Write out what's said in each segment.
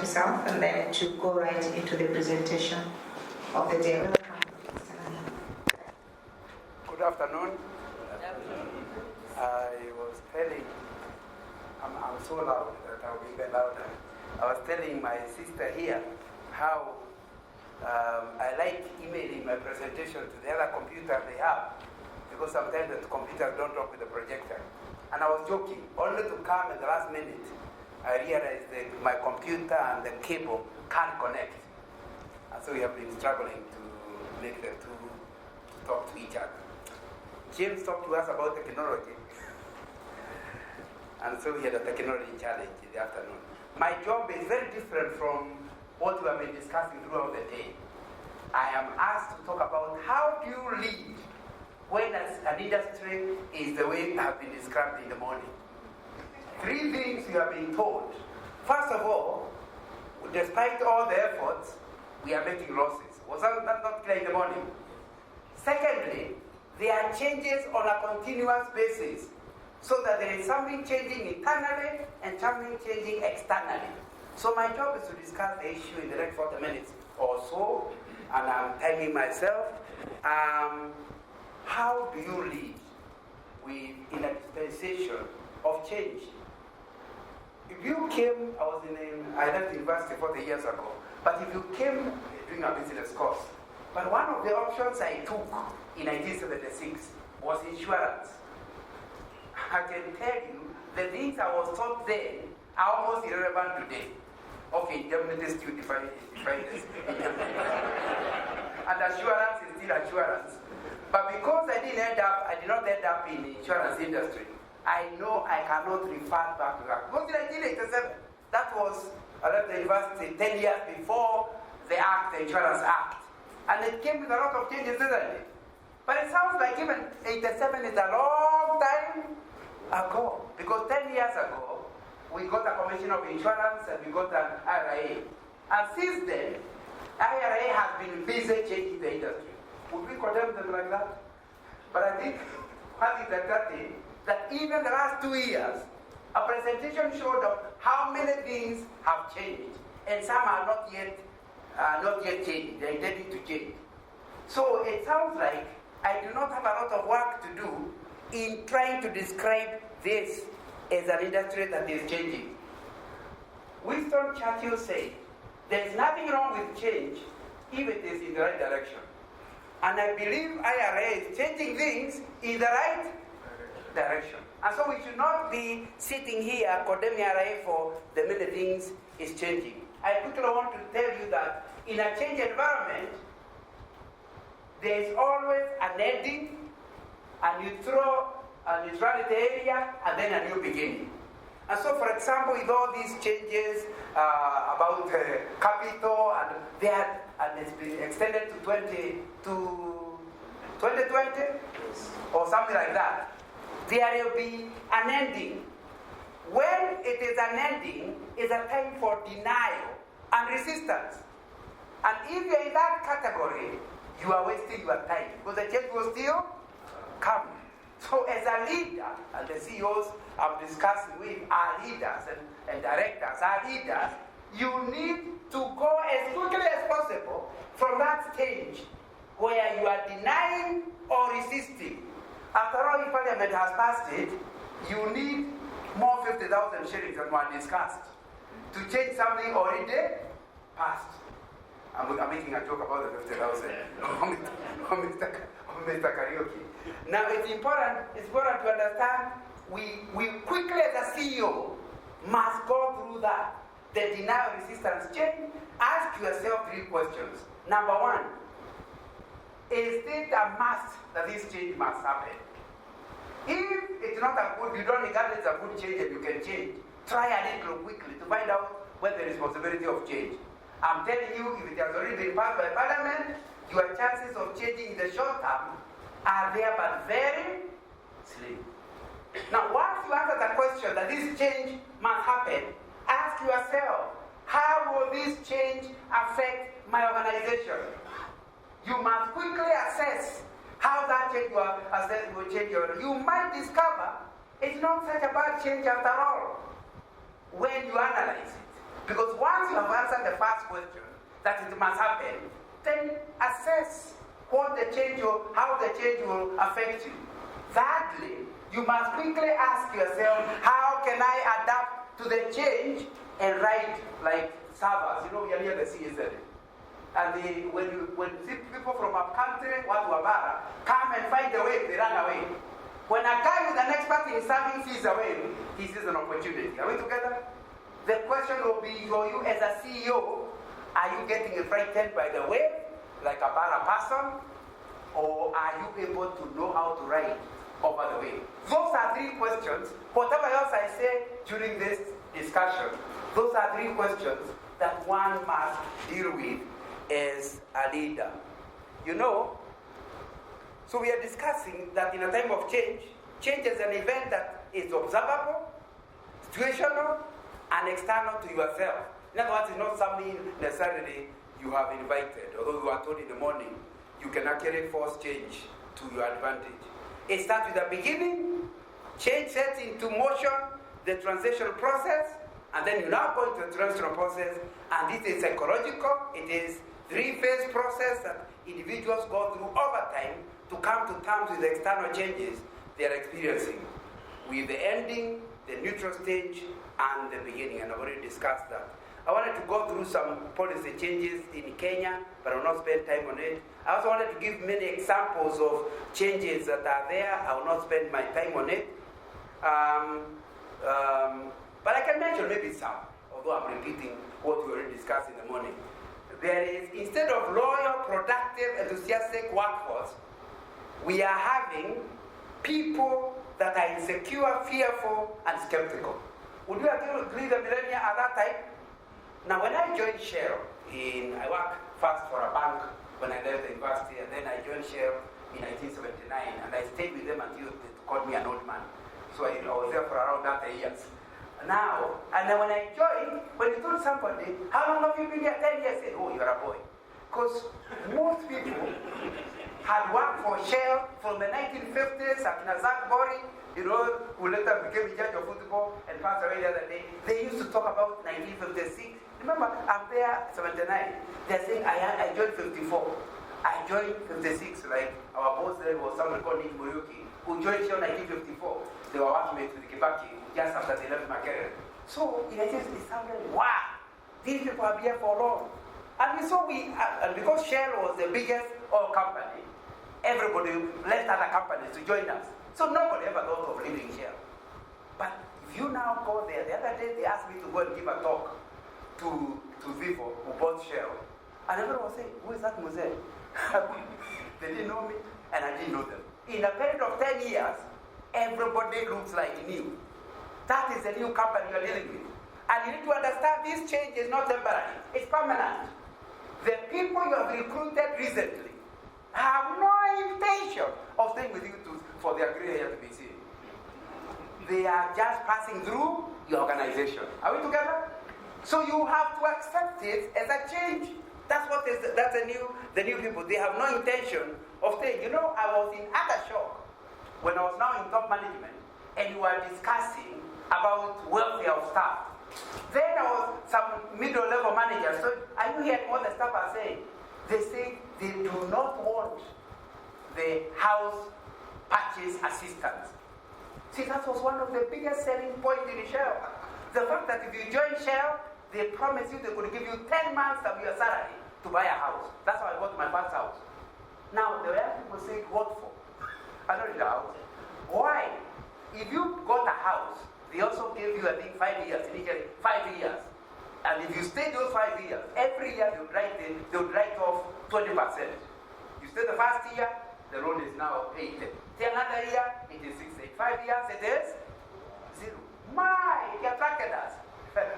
himself and then to go right into the presentation of the day. Good afternoon. I was telling, I'm so loud that I'll be even louder. I was telling my sister here how I like emailing my presentation to the other computer they have, because sometimes the computers don't talk with the projector. And I was joking, only to come at the last minute, I realized that my computer and the cable can't connect. And so we have been struggling to make the two to talk to each other. James talked to us about technology. And so we had a technology challenge in the afternoon. My job is very different from what we have been discussing throughout the day. I am asked to talk about how do you lead when an industry is the way I have been described in the morning. 3 things you have been told. First of all, despite all the efforts, we are making losses. Was that not clear in the morning? Secondly, there are changes on a continuous basis, so that there is something changing internally and something changing externally. So my job is to discuss the issue in the next 40 minutes or so, and I'm timing myself. How do you lead in a dispensation of change? If you came, I left university 40 years ago, but if you came doing a business course, but one of the options I took in 1976 was insurance. I can tell you, the things I was taught then are almost irrelevant today. Okay, indemnity still defines this. And assurance is still assurance. But because I did not end up in the insurance industry, I know I cannot refer back to that. Because in 1987, that was, I left the university 10 years before the Insurance Act. And it came with a lot of changes, isn't it? But it sounds like even 87 is a long time ago. Because 10 years ago, we got a commission of insurance and we got an IRA. And since then, IRA has been busy changing the industry. Would we condemn them like that? But I think what is exactly that even the last 2 years, a presentation showed of how many things have changed, and some are not yet changed. They're intending to change. So it sounds like I do not have a lot of work to do in trying to describe this as an industry that is changing. Winston Churchill said, there is nothing wrong with change if it is in the right direction. And I believe IRA is changing things in the right direction. And so we should not be sitting here condemning IRA for the many things it's changing. I quickly want to tell you that in a change environment, there is always an ending, and you throw a neutrality area, and then a new beginning. And so, for example, with all these changes about capital, and it's been extended to 2020 or something like that, there will be an ending. When it is an ending, it's a time for denial and resistance. And if you're in that category, you are wasting your time, because the change will still come. So as a leader, and the CEOs I'm discussing with are leaders and directors are leaders, you need to go as quickly as possible from that stage where you are denying or resisting. After all, if Parliament has passed it, you need more 50,000 shillings than one discussed to change something already passed. I'm making a joke about the 50,000 on Mr. Karaoke. Now it's important to understand we quickly as a CEO must go through that. The denial resistance change. Ask yourself 3 questions. Number 1, is it a must that this change must happen? If it's not a good, you don't regard it as a good change and you can change, try a little quickly to find out whether there is possibility of change. I'm telling you, if it has already been passed by Parliament, your chances of changing in the short term are there, but very slim. Now, once you answer the question that this change must happen, ask yourself, how will this change affect my organization? You must quickly assess how that change will change your. You might discover it's not such a bad change after all when you analyze it. Because once you have answered the first question, that it must happen, then assess what the change or how the change will affect you. Thirdly, you must quickly ask yourself, how can I adapt to the change and write like servers? You know, we are near the sea, isn't it? And when people from up country, watu wa bara, come and find the way, they run away. When a guy who's an expert in serving sees a wave, he sees an opportunity. Are we together? The question will be for you as a CEO, are you getting frightened by the wave, like a bara person? Or are you able to know how to ride over the wave? Those are three questions. Whatever else I say during this discussion, those are three questions that one must deal with as a leader. You know, so we are discussing that in a time of change, change is an event that is observable, situational, and external to yourself. In other words, it's not something necessarily you have invited. Although you are told in the morning, you can actually force change to your advantage. It starts with the beginning, change sets into motion the transitional process, and then you now go into the transitional process, and this is psychological. It is three-phase process that individuals go through over time to come to terms with the external changes they are experiencing, with the ending, the neutral stage, and the beginning, and I've already discussed that. I wanted to go through some policy changes in Kenya, but I will not spend time on it. I also wanted to give many examples of changes that are there. I will not spend my time on it. But I can mention maybe some, although I'm repeating what we already discussed in the morning. There is, instead of loyal, productive, enthusiastic workforce, we are having people that are insecure, fearful, and skeptical. Would you agree the millennials are that type? Now, when I joined Shell, I worked first for a bank when I left the university, and then I joined Shell in 1979, and I stayed with them until they called me an old man. So I was there for around 30 years. Now, and then when I joined, when you told somebody, how long have you been here? 10 years. I said, oh, you're a boy. Because most people had worked for Shell from the 1950s, Akina Zach Bori, you know, who later became in charge of football and passed away the other day. They used to talk about 1956. Remember, I'm there 79. They're saying, I joined 54. I joined 56, like our boss there was someone called Nick Muriuki, who joined Shell 1954. They were working with Kibaki just after they left my career. So, it sounded, wow, these people have been here for long. And so and because Shell was the biggest oil company, everybody left other companies to join us. So nobody ever thought of leaving Shell. But if you now go there, the other day they asked me to go and give a talk to Vivo, who bought Shell. And everyone was saying, who is that Muse? They didn't know me, and I didn't know them. In a period of 10 years, everybody looks like new. That is the new company you're dealing with. And you need to understand this change is not temporary, it's permanent. The people you have recruited recently have no intention of staying with you for their career here to be seen. They are just passing through your organization. Are we together? So you have to accept it as a change. That's the new people. They have no intention of staying. You know, I was in utter shock when I was now in top management and we were discussing about welfare of staff. Then there was some middle-level managers. So are you hearing what the staff are saying? They say they do not want the house purchase assistance. See, that was one of the biggest selling points in Shell. The fact that if you join Shell, they promise you they're going to give you 10 months of your salary to buy a house. That's how I bought my first house. Now, the way people say, what for? I don't need a house. Why? If you got a house, they also gave you, I think, 5 years, initially 5 years. And if you stay those 5 years, every year they would write off 20%. You stay the first year, the loan is now 8. Stay another year, it is 6. 5 years, it is 0. My, it attracted us.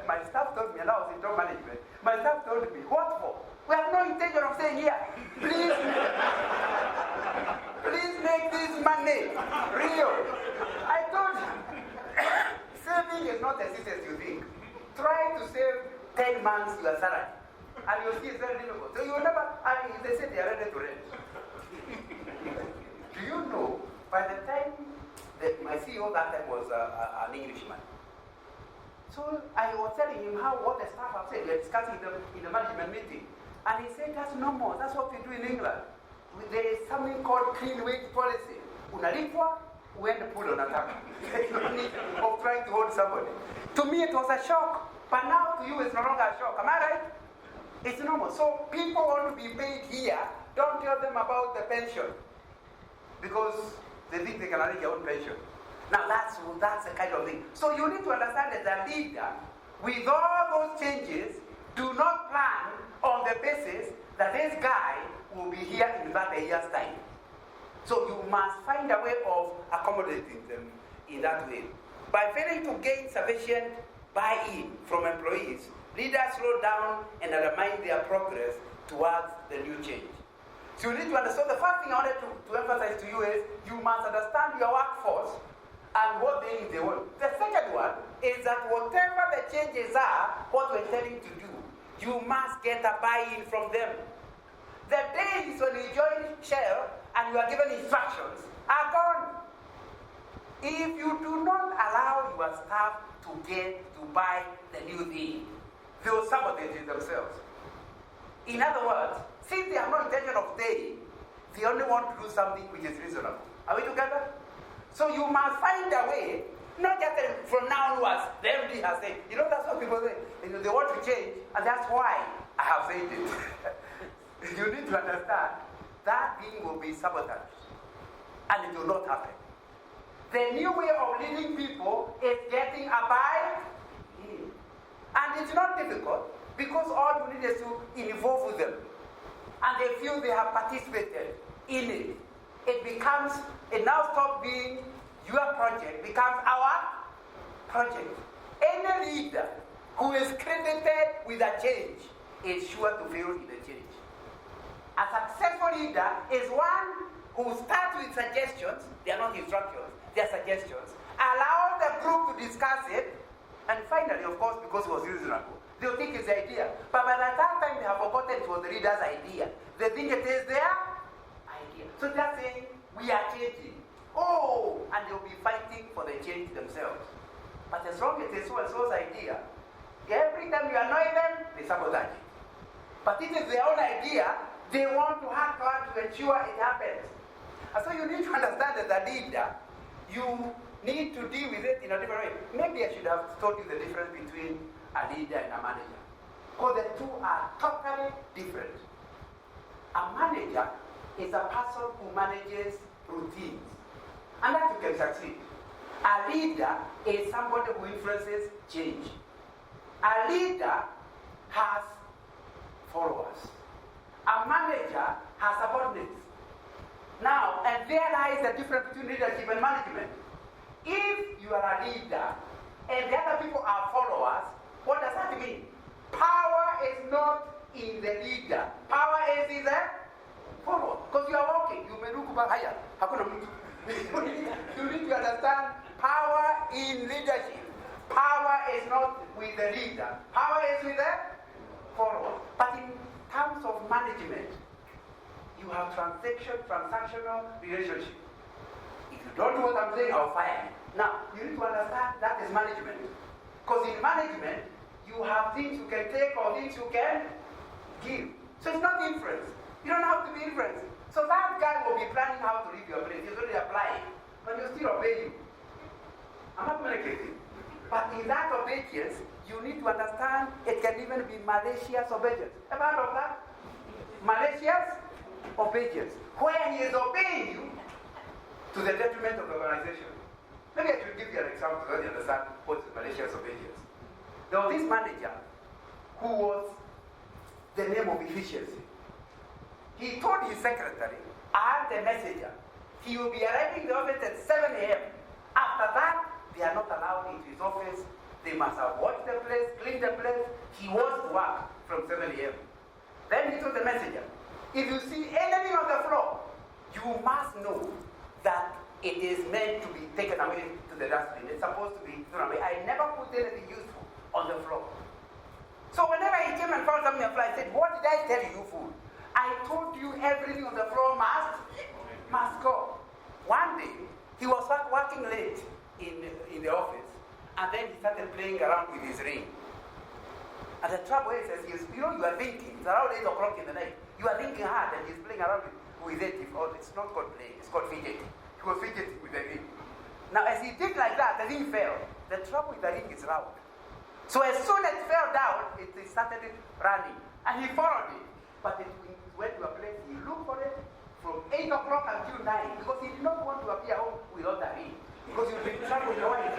My staff told me, and I was in top management, my staff told me, what for? We have no intention of staying here. Please, please make this money real. I told you, saving is not as easy as you think. Try to save 10 months your salary, and you'll see it's very difficult. So you will never, they say they are ready to rent. Do you know, by the time, my CEO that time was an Englishman. So I was telling him what the staff have said. We are discussing in the management meeting. And he said, that's normal. That's what we do in England. There is something called clean wage policy. Unalipwa, uende pule unataka. No need of trying to hold somebody. To me it was a shock. But now to you it's no longer a shock. Am I right? It's normal. So people want to be paid here. Don't tell them about the pension. Because they think they can arrange their own pension. Now that's the kind of thing. So you need to understand that the leader, with all those changes, do not plan on the basis that this guy will be here in that a year's time. So you must find a way of accommodating them in that way. By failing to gain sufficient buy-in from employees, leaders slow down and undermine their progress towards the new change. So you need to understand, the first thing I wanted to emphasize to you is, you must understand your workforce and what they want. The second one is that whatever the changes are, what we're telling to do, you must get a buy-in from them. The days when you join Shell and you are given instructions are gone. If you do not allow your staff to buy the new thing, they will sabotage it themselves. In other words, since they have no intention of staying, they only want to do something which is reasonable. Are we together? So you must find a way, not just from now onwards, the MD has said. You know, that's what people say. They want to change, and that's why I have said it. You need to understand that thing will be sabotaged, and it will not happen. The new way of leading people is getting a buy-in. And it's not difficult, because all you need is to involve with them. And they feel they have participated in it. It now stops being your project, becomes our project. Any leader who is credited with a change is sure to fail in the change. A successful leader is one who starts with suggestions. They are not instructions, they are suggestions. Allow the group to discuss it, and finally, of course, because it was reasonable, they'll think it's the idea. But by the time they have forgotten it was the leader's idea, they think it is their idea. So they're saying, we are changing. Oh, and they'll be fighting for the change themselves. But as long as it's so-and-so's idea, every time you annoy them, they sabotage it. But if it's their own idea, they want to work hard to ensure it happens. And so you need to understand as a leader, you need to deal with it in a different way. Maybe I should have told you the difference between a leader and a manager. Because the two are totally different. A manager is a person who manages routines. And that you can succeed. A leader is somebody who influences change. A leader has followers. A manager has subordinates. Now, and there lies the difference between leadership and management. If you are a leader and the other people are followers, what does that mean? Power is not in the leader. Power is in the follower. Because you are walking, you may look back higher. You need to understand power in leadership. Power is not with the leader. Power is with the follower. But in terms of management, you have transactional relationship. If you don't do what I'm saying, I'll fire you. Now, you need to understand that is management. Because in management, you have things you can take or things you can give. So it's not influence. You don't have to be influenced. So that guy will be planning how to leave your place. He's already applying. But he'll still obey you. I'm not communicating. But in that obedience, you need to understand it can even be malicious obedience. Ever heard of that? Malicious obedience. Where he is obeying you to the detriment of the organization. Maybe I should give you an example so you understand what is malicious obedience. There was this manager who was the name of efficiency. He told his secretary and the messenger he will be arriving in the office at 7 a.m. After that, they are not allowed into his office. They must have washed the place, cleaned the place. He was to work from 7 a.m. Then he told the messenger, if you see anything on the floor, you must know that it is meant to be taken away to the dustbin. It's supposed to be thrown away. I never put anything useful on the floor. So whenever he came and found something on the floor, I said, what did I tell you, fool? I told you everything on the floor must go. One day, he was working late in the office, And then he started playing around with his ring. And the trouble is, you are thinking, it's around 8 o'clock in the night. You are thinking hard and he's playing around with it. It's not called playing, it's called fidgeting. He was fidgeting with the ring. Now, as he did like that, the ring fell. The trouble with the ring is round. So as soon as it fell down, it started running. And he followed it. But it went to a place, he looked for it from 8 o'clock until 9. Because he did not want to appear home without the ring. Because you'll be in trouble with your wife.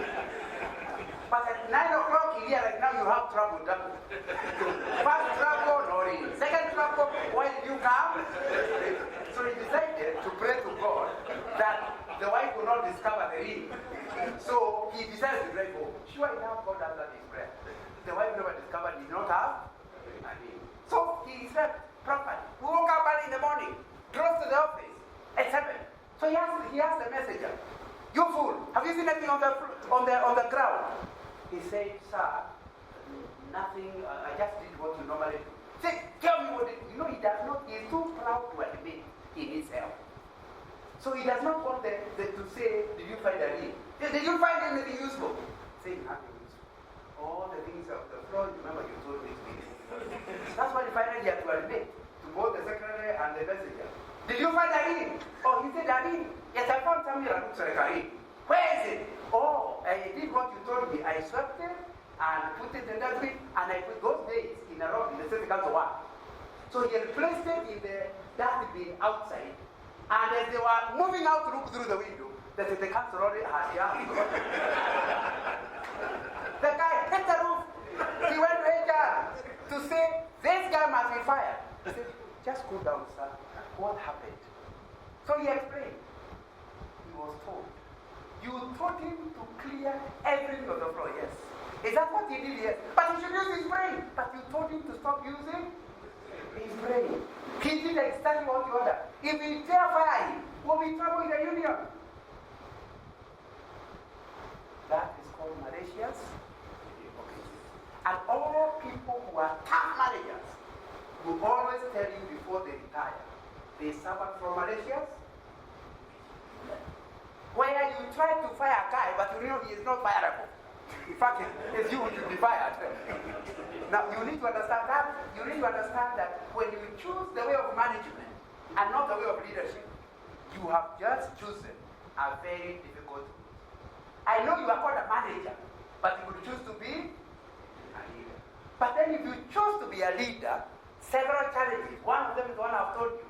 But at 9 o'clock, he realized now you have trouble. First trouble, no ring. Second trouble, why did you come? So he decided to pray to God that the wife would not discover the ring. So he decided to drive home. Sure enough, God answered his prayer. The wife never discovered he did not have a ring. So he slept properly. We woke up early in the morning, drove to the office at 7. So he asked the messenger, "You fool, have you seen anything on the ground?" He said, "Sir, nothing. I just did what you normally do." Say, "Tell me what it is." He does not. He is too proud to admit he needs help. So he does not want them to say, "Did you find a ring? Did you find anything useful?" Say nothing useful. All the things on the floor, remember you told me to be. That's why finally he had to admit to both the secretary and the messenger. "Did you find a ring?" "Oh," he said, "a ring. Yes, I found something that looks like a ring." "Where is it?" "Oh, I did what you told me. I swept it and put it in the dustbin, and I put those days in a rock in the city council work." So he had placed it in the dustbin outside, and as they were moving out to look through the window, the city council already had the guy hit the roof. He went to HR to say, "This guy must be fired." He said, "Just cool down, sir. What happened?" So he explained. He was told, "You told him to clear everything on the floor." "Yes." "Is that what he did?" "Yes." "But he should use his brain." "But you told him to stop using his brain." He did exactly what you ordered. If we dare fire him, we'll be in trouble with the union. That is called malicious. And all people who are tough managers will always tell you before they retire, they suffered from malicious. Where you try to fire a guy, but you know he is not fireable. In fact, it's you who should be fired. Now, you need to understand that. You need to understand that when you choose the way of management and not the way of leadership, you have just chosen a very difficult route. I know you are called a manager, but you could choose to be a leader. But then if you choose to be a leader, several challenges. One of them is the one I've told you,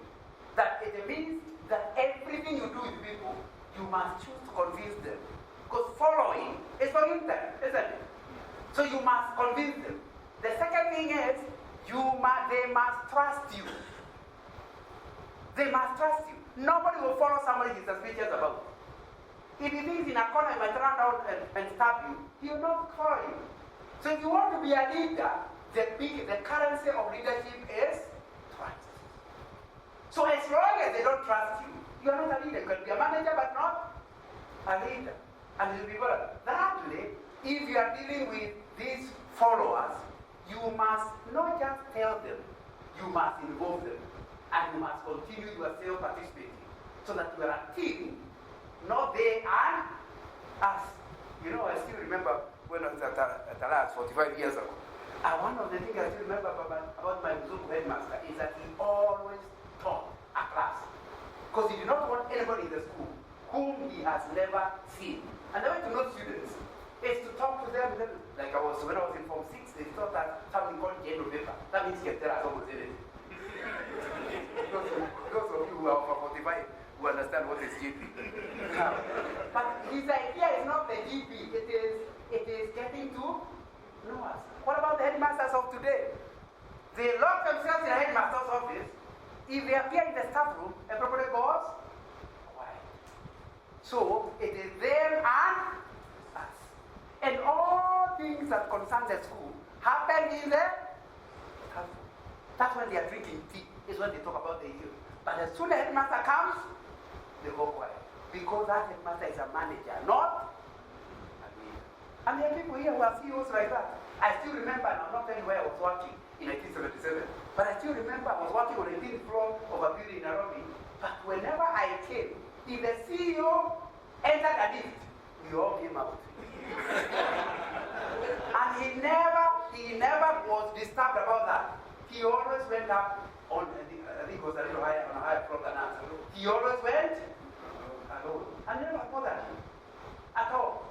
that it means that everything you do with people, you must choose to convince them. Because following is for intent, isn't it? So you must convince them. The second thing is, they must trust you. They must trust you. Nobody will follow somebody he's suspicious about. If he thinks in a corner he might run out and stab you, he will not follow you. So if you want to be a leader, the currency of leadership is trust. So as long as they don't trust you, you are not a leader. You can be a manager but not a leader. And you'll be good. Thirdly, if you are dealing with these followers, you must not just tell them, you must involve them. And you must continue yourself participating. So that you are a team, not they and us. I still remember when I was at Alas 45 years ago. And one of the things I still remember about my Zulu headmaster is that he always taught a class. Because he did not want anybody in the school whom he has never seen. And the way to know students is to talk to them. Like when I was in Form 6, they taught us something called yellow paper. That means you can tell us almost anything. Those of you who are over 45 who understand what is GP. But his idea is not the GP, it is getting to know us. What about the headmasters of today? They lock themselves in a headmaster's office. If they appear in the staff room, everybody goes quiet. So it is them and us. And all things that concern the school happen in the staff room. That's when they are drinking tea, is when they talk about the issue. But as soon as the headmaster comes, they go quiet. Because that headmaster is a manager, not a leader. And there are people here who are CEOs like that. I still remember, and I'm not telling you where I was working in 1977, but I still remember I was working on the 18th floor of a building in Nairobi. But whenever I came, if the CEO entered a lift, we all came out. And he never was disturbed about that. He always went up on, I think it was a little higher, on a higher floor than us. He always went alone. And never bothered him at all.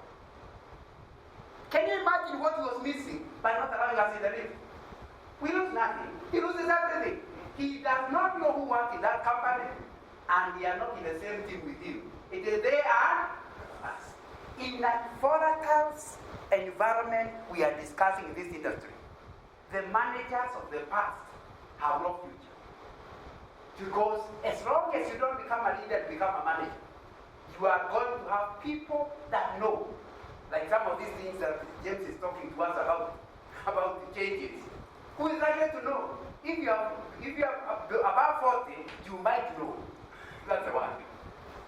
Can you imagine what he was missing by not allowing us in the lift? We lose nothing. He loses everything. He does not know who works in that company, and we are not in the same team with him. It is they and us. In a volatile environment we are discussing in this industry, the managers of the past have no future. Because as long as you don't become a leader and become a manager, you are going to have people that know. Like some of these things that James is talking to us about the changes. Who is likely to know? If you are above 40, you might know. That's the one.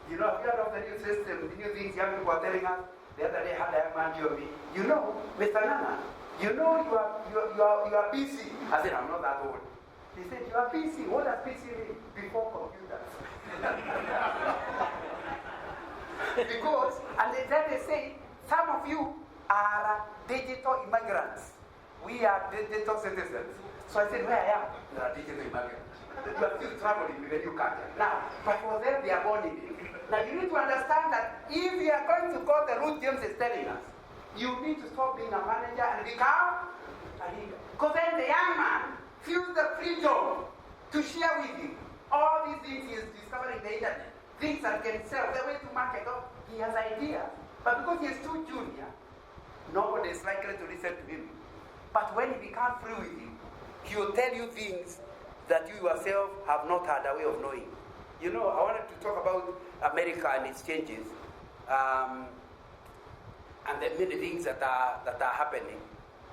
You know, if you are of the new system, the new things young people are telling us. The other day I had a young man tell me, you know, Mr. Nana, you know you are PC. I said, I'm not that old. He said, you are PC. What does PC mean? Before computers. Because, and then they say, some of you are digital immigrants. We are digital citizens. So I said, where I am? You are digital immigrants. You are still traveling with a new culture. Now, but for them, they are born in it. Now, you need to understand that if you are going to go the route James is telling us, you need to stop being a manager and become a leader. Because then the young man feels the freedom to share with you all these things he is discovering in the internet. Things that can sell, the way to market. Oh, he has ideas. But because he is too junior, nobody is likely to listen to him. But when he becomes free with you, he will tell you things that you yourself have not had a way of knowing. You know, I wanted to talk about America and its changes, and the many things that are happening.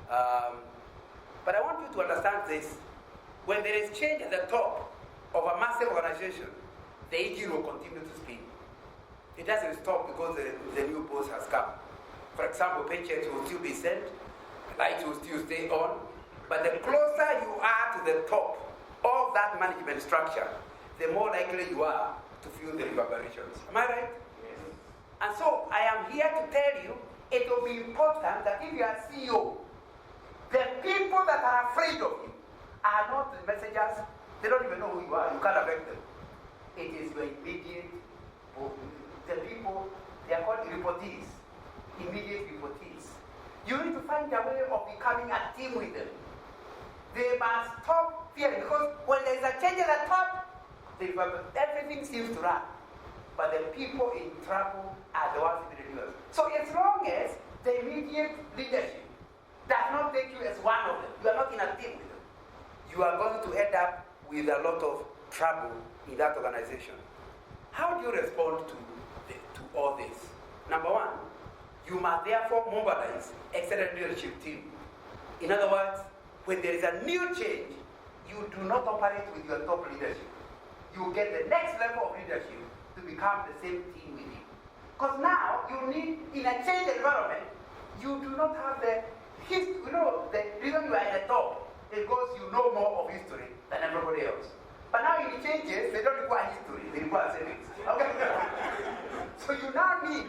But I want you to understand this. When there is change at the top of a massive organization, the engine will continue to spin. It doesn't stop because the new boss has come. For example, paychecks will still be sent, lights will still stay on, but the closer you are to the top of that management structure, the more likely you are to feel the reverberations. Am I right? Yes. And so I am here to tell you, it will be important that if you are CEO, the people that are afraid of you are not the messengers. They don't even know who you are. You can't affect them. It is your immediate, the people, they are called reportees, immediate reportees. You need to find a way of becoming a team with them. They must stop fearing, because when there is a change at the top, everything seems to run. But the people in trouble are the ones in the leaders. So as long as the immediate leadership does not take you as one of them, you are not in a team with them, you are going to end up with a lot of trouble in that organization. How do you respond to all this? Number one, you must therefore mobilize excellent leadership team. In other words, when there is a new change, you do not operate with your top leadership. You get the next level of leadership to become the same team with you. Because now you need, in a changed environment, you do not have the history. You know, the reason you are at the top is because you know more of history than everybody else. But now in the changes, they don't require history, they require savings. Okay? So you now need,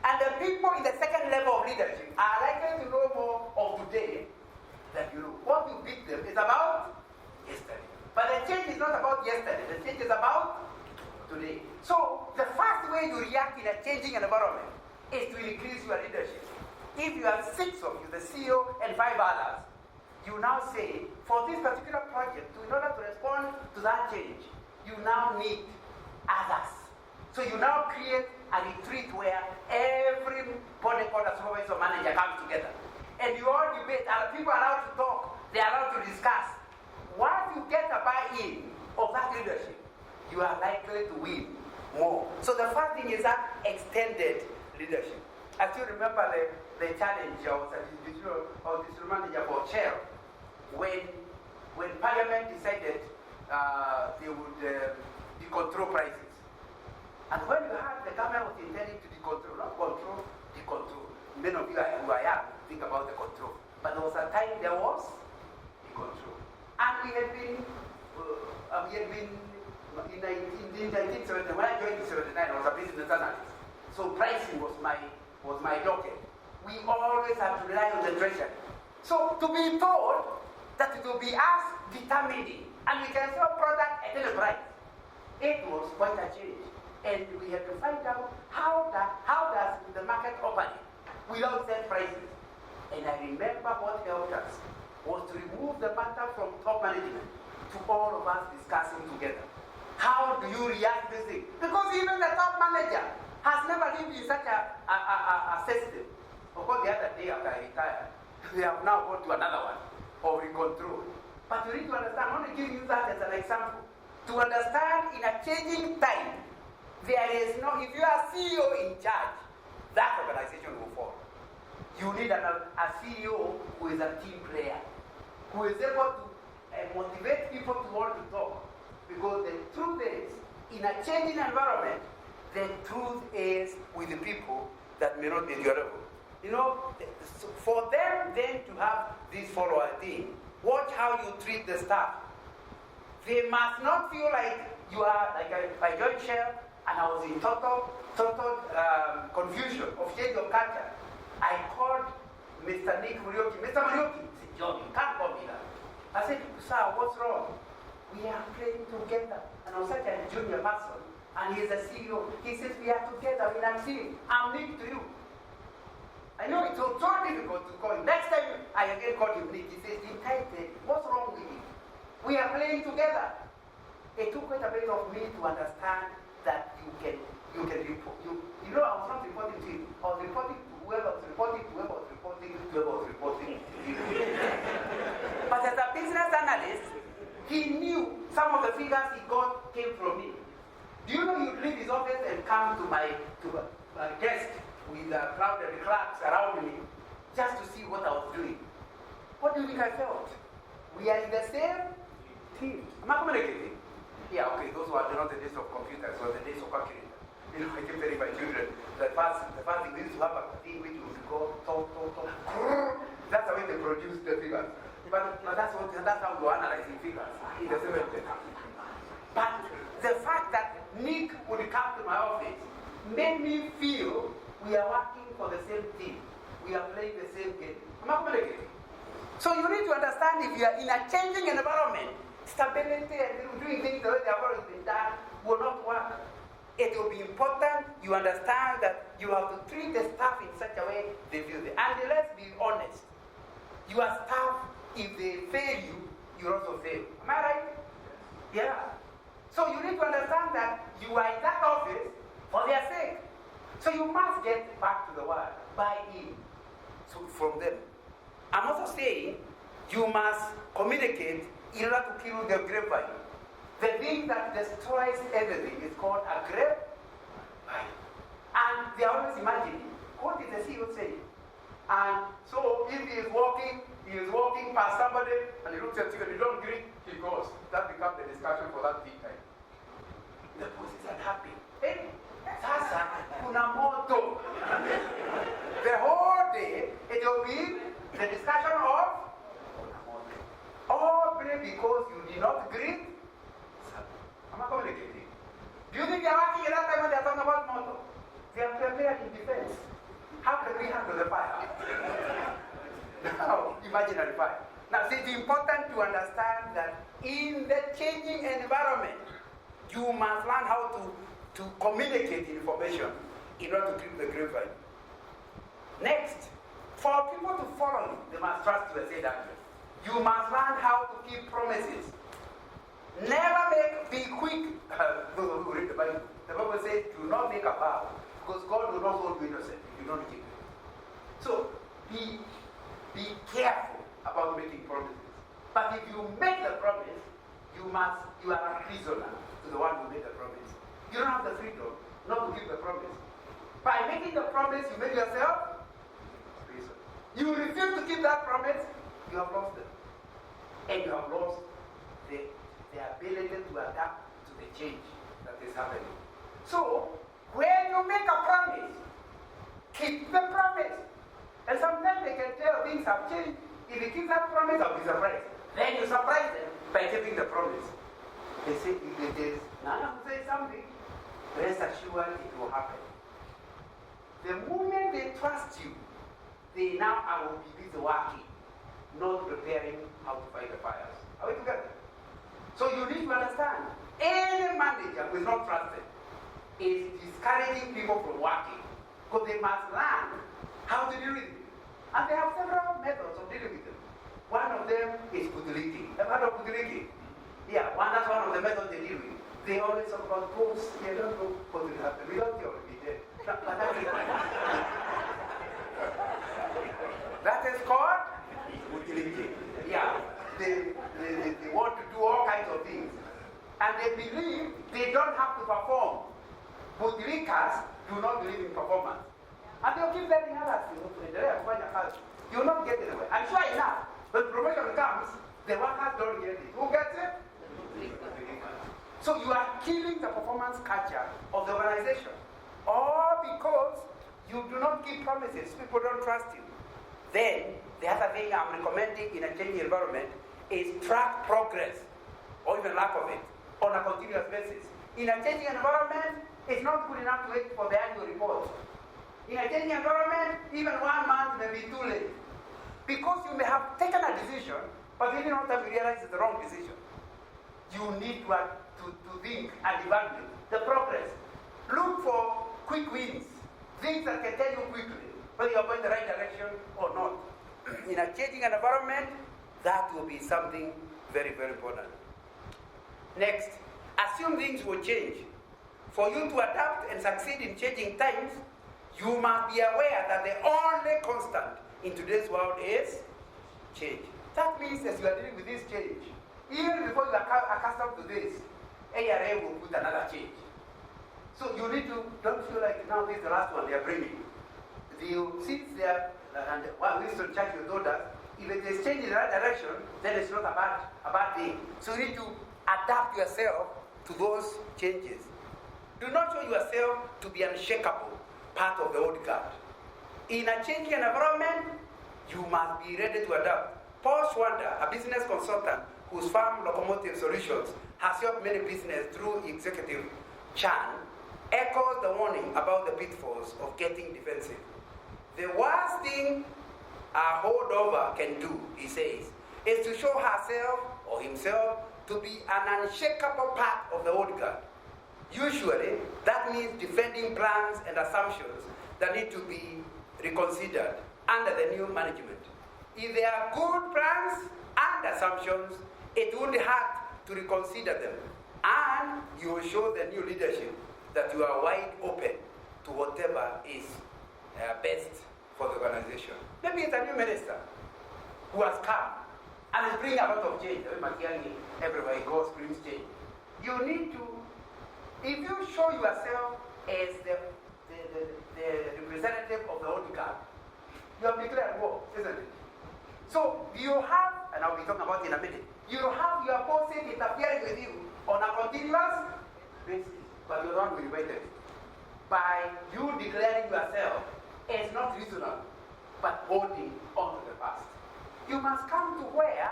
and the people in the second level of leadership are likely to know more of today than you know. What you beat them is about yesterday. But the change is not about yesterday, the change is about today. So the first way you react in a changing environment is to increase your leadership. If you have 6 of you, the CEO and 5 others, you now say, for this particular project, in order to respond to that change, you now need others. So you now create a retreat where every body called a supervisor manager comes together. And you all debate, and people are allowed to talk, they are allowed to discuss. Once you get a buy-in of that leadership, you are likely to win more. So the first thing is that extended leadership. I still remember the challenge I was a district manager for Shell when Parliament decided they would decontrol prices. And when you heard the government was intending to decontrol, not control, decontrol. Many of you who I am think about the control. But there was a time there was decontrol. And we had been in 1970, when I joined in 79, I was a business analyst. So pricing was my docket. We always have to rely on the treasury. So to be told that it will be us determining, and we can sell product at any price, it was quite a change. And we had to find out how does the market operate without set prices. And I remember what helped us was to remove the matter from top management to all of us discussing together. How do you react to this thing? Because even the top manager has never lived in such a system. Of course, the other day after I retired, they have now gone to another one of control. But you need to understand, I want to give you that as an example. To understand in a changing time, there is no, if you are CEO in charge, that organization will fall. You need a CEO who is a team player, who is able to motivate people to want to talk. Because the truth is, in a changing environment, the truth is with the people that may not be durable. You know, for them then to have this follower thing, watch how you treat the staff. They must not feel like you are, like I joined Shell and I was in total confusion of change of culture. I called Mr. Nick Murioki. Mr. Murioki, he said, John, you can't call me that. I said, sir, what's wrong? We are playing together. And I'm such a junior person, and he's a CEO. He says, we are together in a team. I'm Nick to you. I know it was so difficult to call him. Next time I again called him Nick, he says, what's wrong with you? We are playing together. It took quite a bit of me to understand that you report. You know, I was not reporting to you. I was reporting to whoever was reporting, whoever was reporting, whoever was reporting to you. But as a business analyst, he knew some of the figures he got came from me. Do you know you'd leave his office and come to my desk with a crowd of clerks around me just to see what I was doing? What do you think I felt? We are in the same team. Am I communicating? Yeah, okay, those were not the days of computers, or the days of calculator. You know, I keep telling my children, the first thing, we used to have a thing which would go, talk. That's the way they produce the figures. But that's how you analyze the figures in the 70s. But the fact that Nick would come to my office made me feel we are working for the same team. We are playing the same game. Am I communicating? So you need to understand, if you are in a changing environment, stability and doing things the way they have always been done will not work. It will be important you understand that you have to treat the staff in such a way they feel it. And let's be honest. Your staff, if they fail you, you also fail. Am I right? Yeah. So you need to understand that you are in that office for their sake. So you must get back to the word. Buy in. So from them. I'm also saying you must communicate in order to kill the grapevine. The thing that destroys everything is called a grapevine. And they are always imagining, what is the CEO saying? And so if he is walking past somebody and he looks at you and you don't greet, he goes. That becomes the discussion for that big time. The bosses are happy. Hey, sasa kuna moto. The whole day it will be the discussion of all because you did not greet. Am I communicating? Do you think they are working at that time when they are talking about moto? They are prepared in defense. How can we handle the fire? Now, imaginary fire. Now, see, it's important to understand that in the changing environment, you must learn how to communicate information in order to keep the grapevine. Next, for people to follow you, they must trust you, I say that. You must learn how to keep promises. Never be quick. Those who read the Bible says, do not make a vow, because God will not hold you innocent if you don't keep it. So, be careful about making promises. But if you make the promise, you are a prisoner to the one who made the promise. You don't have the freedom not to keep the promise. By making the promise, you make yourself a prisoner. You refuse to keep that promise, you have lost it. And you have lost the ability to adapt to the change that is happening. So, when you make a promise, keep the promise. And sometimes they can tell things have changed. If you keep that promise, I'll be surprised. Then you surprise them by keeping the promise. They say, if it is Nana who says something, rest assured it will happen. The moment they trust you, they now will be busy working. not preparing how to fight the fires. Are we together? So you need to understand, any manager who is not trusted is discouraging people from working because they must learn how to deal with it. And they have several methods of dealing with them. One of them is Butiliki. Have you heard of Butiliki? Yeah, that's one of the methods they deal with. They always talk about posts. They don't know what will happen. We don't theory. That is called Butiliki. Yeah, they want to do all kinds of things. And they believe they don't have to perform. Butilikas do not believe in performance. And they'll keep letting others you will not get it away. And sure enough, when promotion comes, the workers don't get it. Who gets it? So you are killing the performance culture of the organization. All because you do not keep promises. People don't trust you. Then, the other thing I'm recommending in a changing environment is track progress, or even lack of it, on a continuous basis. In a changing environment, it's not good enough to wait for the annual report. In a changing environment, even 1 month may be too late. Because you may have taken a decision, but within no time you realize it's the wrong decision. You need to think and evaluate the progress. Look for quick wins, things that can tell you quickly whether you're going the right direction or not. In a changing environment, that will be something very, very important. Next, assume things will change. For you to adapt and succeed in changing times, you must be aware that the only constant in today's world is change. That means as you are dealing with this change, even before you are accustomed to this, ARA will put another change. So you need to, don't feel like now this is the last one they are bringing. Since they are, and Winston Churchill told us, if it is changing in the right direction, then it's not a bad thing. So you need to adapt yourself to those changes. Do not show yourself to be unshakable, part of the old guard. In a changing environment, you must be ready to adapt. Paul Schwander, a business consultant whose firm Locomotive Solutions has helped many businesses through executive Chan, echoes the warning about the pitfalls of getting defensive. The worst thing a holdover can do, he says, is to show herself or himself to be an unshakable part of the old guard. Usually, that means defending plans and assumptions that need to be reconsidered under the new management. If there are good plans and assumptions, it won't hurt to reconsider them. And you will show the new leadership that you are wide open to whatever is best for the organization. Maybe it's a new minister who has come and is bringing a lot of change. Everywhere he goes brings change. You need to, if you show yourself as the representative of the old guard, you have declared war, isn't it? So you have, and I'll be talking about it in a minute, you have your bosses interfering with you on a continuous basis, but you don't regret it. By you declaring yourself as not reasonable, but holding on to the past. You must come to where,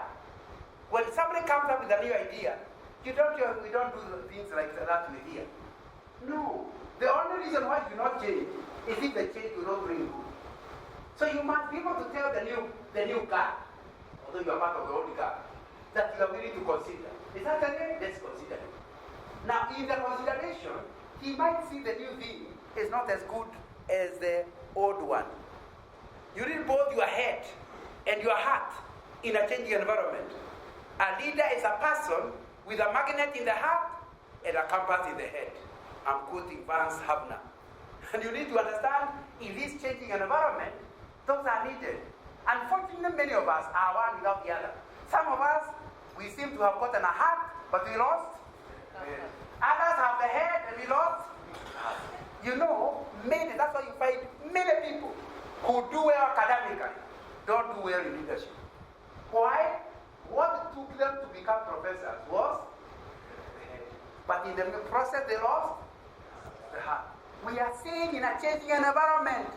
when somebody comes up with a new idea, we don't do things like that with here. No. The only reason why you do not change is if the change will not bring good. So you must be able to tell the new guard, although you are part of the old guard, that you are willing to consider. Is that the name? Let's consider it. Now, in the consideration, he might see the new thing is not as good as the old one. You need both your head and your heart in a changing environment. A leader is a person with a magnet in the heart and a compass in the head. I'm quoting Vance Havner. And you need to understand, in this changing environment, those are needed. Unfortunately, many of us are one without the other. Some of us, we seem to have gotten a heart, but we lost. Others have the head and we lost. You know, that's why you find many people who do well academically don't do well in leadership. Why? What took them to become professors was the head. But in the process they lost the heart. We are seeing in a changing environment,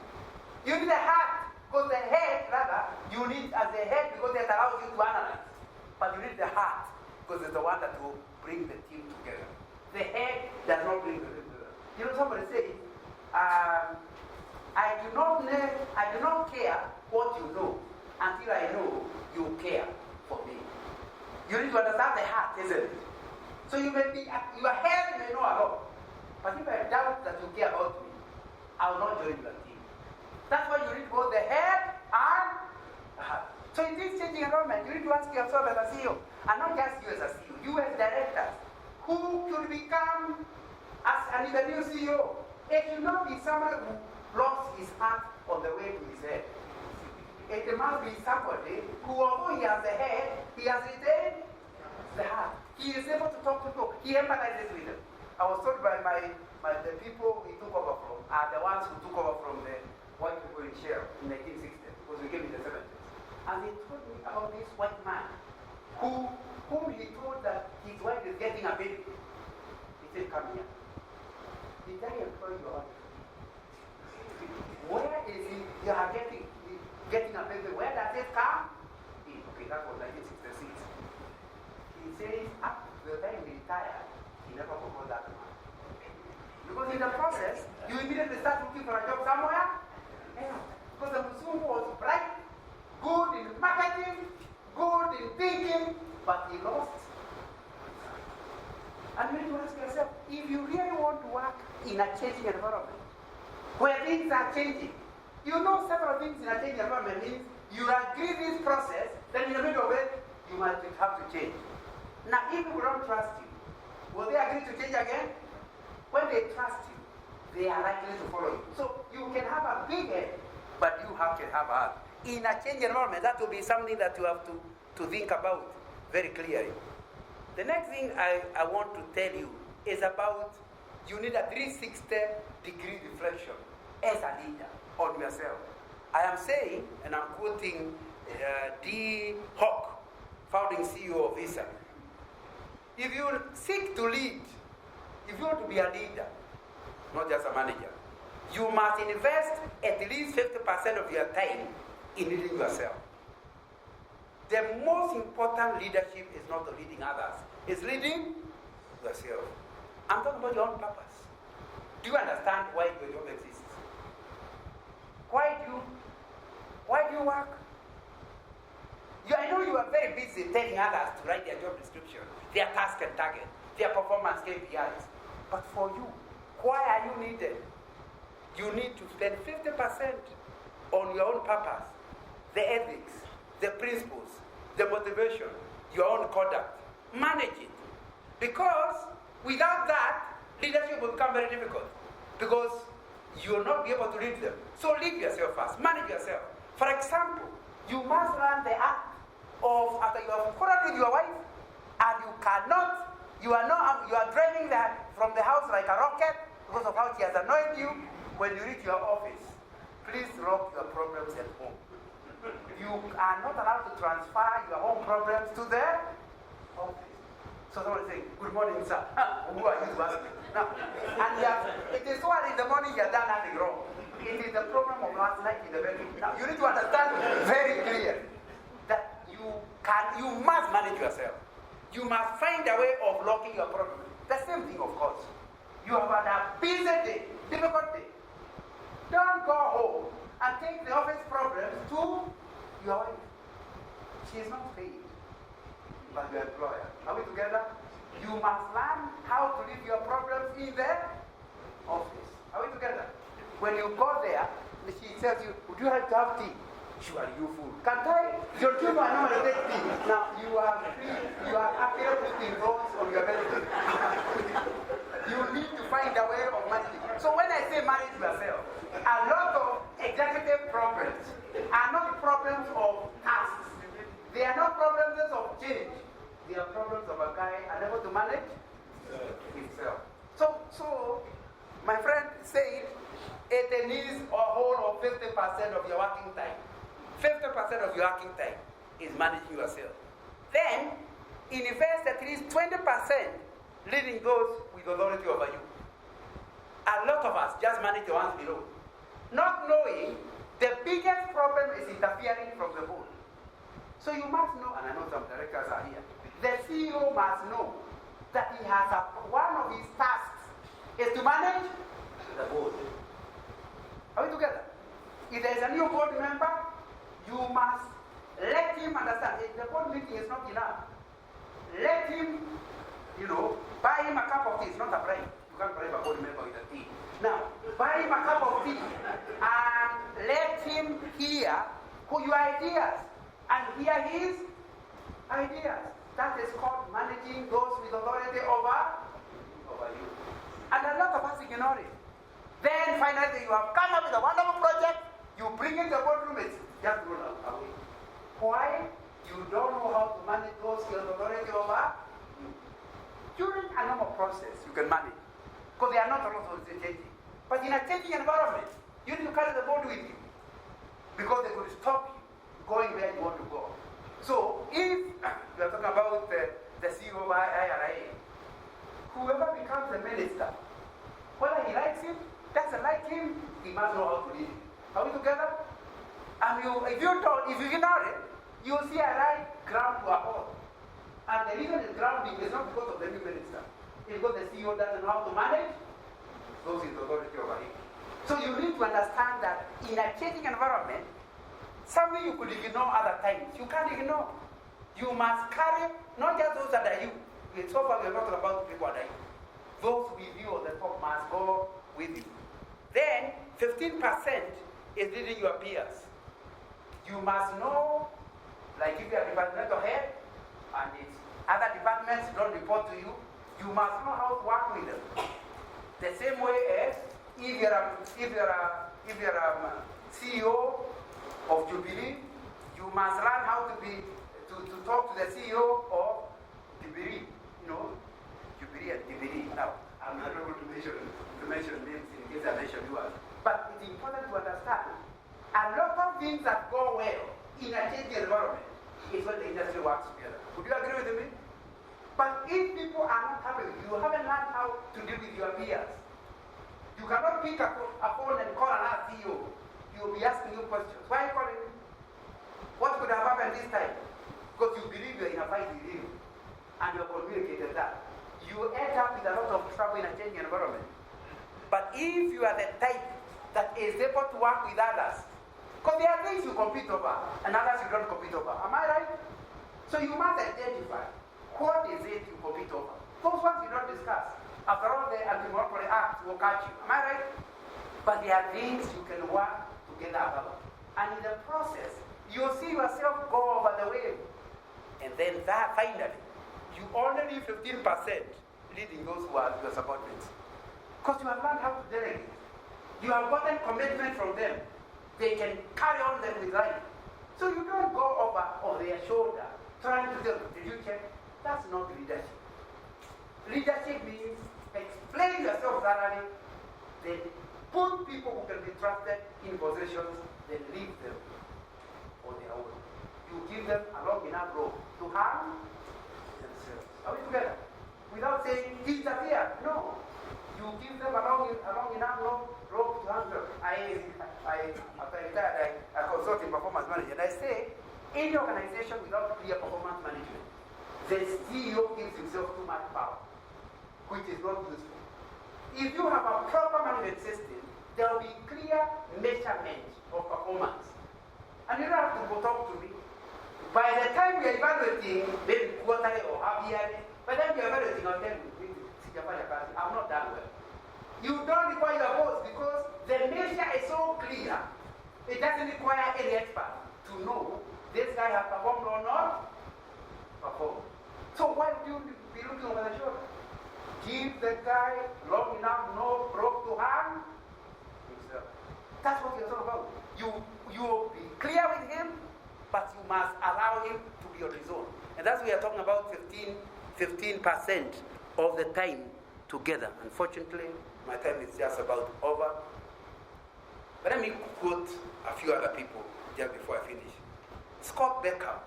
you need a heart, because the head, rather, you need as the head because it allows you to analyze. But you need the heart, because it's the one that will bring the team together. The head does not bring the team together. You know, somebody says, I do not care what you know until I know you care for me. You need to understand the heart, isn't it? So your head may know a lot, but if I doubt that you care about me, I will not join your team. That's why you need both the head and the heart. So in this changing environment, you need to ask yourself as a CEO, and not just you as a CEO, you as directors, who could become as the new CEO? It should not be someone who lost his heart on the way to his head. It must be somebody who, although he has the head, he has retained the heart. He is able to talk to people. He empathizes with them. I was told by the people he took over from are the ones who took over from the white people in Shell in 1960, because we came in the 70s. And they told me about this white man whom he told that his wife is getting a baby. He said, come here. Did I employ your wife? Where is he? You are getting a baby. Where does it come? Okay, that was 1966. He says, up to the time he retired, he never proposed that man. Because in the process, you immediately start looking for a job somewhere. Yeah. Because the Muslim was bright, good in marketing, good in thinking, but he lost. And you need to ask yourself, if you really want to work in a changing environment, where things are changing, you know several things in a changing environment means you agree this process, then in the middle of it, you might have to change. Now, if people don't trust you, will they agree to change again? When they trust you, they are likely to follow you. So you can have a big head, but you have to have a heart. In a changing environment, that will be something that you have to think about very clearly. The next thing I want to tell you is about you need a 360-degree reflection as a leader on yourself. I am saying, and I'm quoting D. Hawk, founding CEO of Visa. If you seek to lead, if you want to be a leader, not just a manager, you must invest at least 50% of your time in leading yourself. The most important leadership is not leading others, it's leading yourself. I'm talking about your own purpose. Do you understand why your job exists? Why do you work? I know you are very busy telling others to write their job description, their task and target, their performance KPIs. But for you, why are you needed? You need to spend 50% on your own purpose, the ethics, the principles, the motivation, your own conduct. Manage it. Because without that, leadership will become very difficult. Because you will not be able to lead them. So lead yourself first. Manage yourself. For example, you must learn the act of, after you have quarreled with your wife, and you are driving from the house like a rocket because of how she has annoyed you. When you reach your office, please lock your problems at home. You are not allowed to transfer your own problems to the office. So someone is saying, good morning, sir. Who are you to ask me? No. And it is so early in the morning you have done nothing wrong. It is the problem of last night in the bedroom. Now you need to understand very clear that you must manage yourself. You must find a way of locking your problem. The same thing, of course. You have had a busy day, difficult day. Don't go home and take the office problems to your wife. She is not paid by your employer. Are we together? You must learn how to leave your problems in the office. Are we together? When you go there, she tells you, would you like to have tea? Sure, you fool. Can't I? Your children are normally take tea. Now, you are actually putting those on your belly. You need to find a way of managing. So when I say manage yourself, a lot of executive problems are not problems of tasks. They are not problems of change. They are problems of a guy unable to manage himself. So my friend said, it needs a whole of 50% of your working time. 50% of your working time is managing yourself. Then, invest at least 20% leading those with authority over you. A lot of us just manage the ones below. Not knowing the biggest problem is interfering from the board. So you must know, and I know some directors are here, the CEO must know that he has one of his tasks is to manage the board. Are we together? If there is a new board member, you must let him understand. The board meeting is not enough. Let him, buy him a cup of tea. It's not a bribe. You can't bribe a board member with a tea. Now, buy him a cup of tea and let him hear your ideas and hear his ideas. That is called managing those with authority over you. And a lot of us ignore it. Then finally you have come up with a wonderful project, you bring in the boardroom, it's just run away. Why? You don't know how to manage those with authority over you. During a normal process, you can manage. Because they are not also changing. But in a changing environment, you need to carry the board with you. Because they could stop you going where you want to go. So if we are talking about the CEO of IRA, whoever becomes the minister, whether he likes him, doesn't like him, he must know how to lead it. Are we together? And if you ignore it, you will see a right ground to a halt. And the reason it's grounding is not because of the new minister. It's because the CEO doesn't know how to manage those in authority over him. So you need to understand that in a changing environment, something you could ignore other times, you can't ignore. You must carry not just those that are you. So far we are not talking about people that are you. Those with you on the top must go with you. Then 15% is leading your peers. You must know, like if you are departmental head and it's other departments don't report to you, you must know how to work with them. The same way as if you're a CEO of Jubilee, you must learn how to talk to the CEO of Jubilee. Jubilee and Jubilee. Now, I'm not going to mention names in case I mention yours. But it's important to understand a lot of things that go well in a changing environment is when the industry works together. Would you agree with me? But if people are not happy with you, haven't learned how to deal with your peers. You cannot pick a phone and call another CEO. You will be asking you questions. Why are you calling me? What could have happened this time? Because you believe you're in a fight with him and you have communicated that. You end up with a lot of trouble in a changing environment. But if you are the type that is able to work with others, because there are things you compete over and others you don't compete over. Am I right? So you must identify what is it you compete over. Those ones you don't discuss. After all, the Anti-Monopoly Act will catch you. Am I right? But there are things you can work together about. And in the process, you'll see yourself go over the wave. And then that finally, you only leave 15% leading those who are your subordinates. Because you have learned how to delegate. You have gotten commitment from them. They can carry on them with life. So you don't go over their shoulder trying to tell them, did you check? That's not leadership. Leadership means explain yourself thoroughly, then put people who can be trusted in positions, then leave them on their own. You give them a long enough rope to harm themselves. Are we together? Without saying, disappear. No. You give them a long enough rope to harm them. After I retired, I consult in performance management. I say, any organization without clear performance management, the CEO gives himself too much power, which is not useful. If you have a proper management system, there will be clear measurement of performance. And you don't have to go talk to me. By the time we are evaluating, maybe quarterly or half yearly, by the time you are evaluating, I'll tell you, I'm not done well. You don't require your boss because the measure is so clear, it doesn't require any expert to know this guy has performed or not performed. So why would you be looking over the shoulder? Give the guy long enough, no rope to harm himself. That's what you're talking about. You be clear with him, but you must allow him to be on his own. And that's what we are talking about 15% of the time together. Unfortunately, my time is just about over. But let me quote a few other people just before I finish. Scott Becker.